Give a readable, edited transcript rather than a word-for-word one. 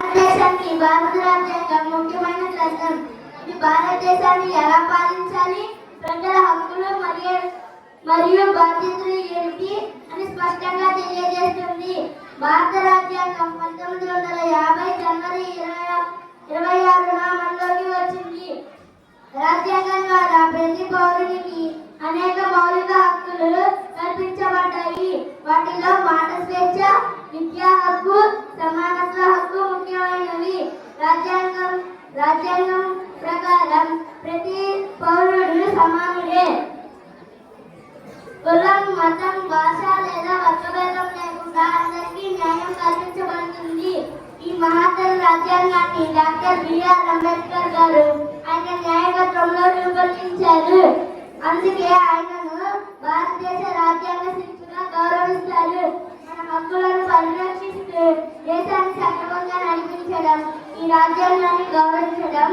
భారతదేశానికి భారత రాజ్యాంగం ముఖ్యమైన గ్రంథం. ఇది భారతదేశాన్ని ఎలా పాలించాలి, ప్రజల హక్కులు మరియు బాధ్యతలు ఏమిటి అని స్పష్టంగా తెలియజేస్తుంది. భారత రాజ్యాంగం 1950 జనవరి 26న అమల్లోకి వచ్చింది. రాజ్యాంగం ద్వారా ప్రతి పౌరునికి అనేక మౌలిక హక్కులు కల్పించబడ్డాయి. వాటిలో మాట స్వేచ్ఛ, విద్యా హక్కు, సమానత్వ హక్కు ముఖ్యమైనవి. రాజ్యాంగం ప్రకారం ప్రతి పౌరుడు సమానుడే. కులం, మతం, భాష లేదా వర్గభేదం లేకుండా అందరికీ న్యాయం కల్పించబడుతుంది. ఈ మహత్తర రాజ్యాంగాన్ని డాక్టర్ బిఆర్ అంబేద్కర్ గారు ఆయన న్యాయకత్వంలో రూపొందించారు. అందుకే ఆయనను భారతదేశ రాజ్యాంగ శిల్పిగా గౌరవిస్తారు. మన హక్కులను పరిరక్షిస్తూ దేశాన్ని సక్రమంగా నడిపించడం, ఈ రాజ్యాంగాన్ని గౌరవించడం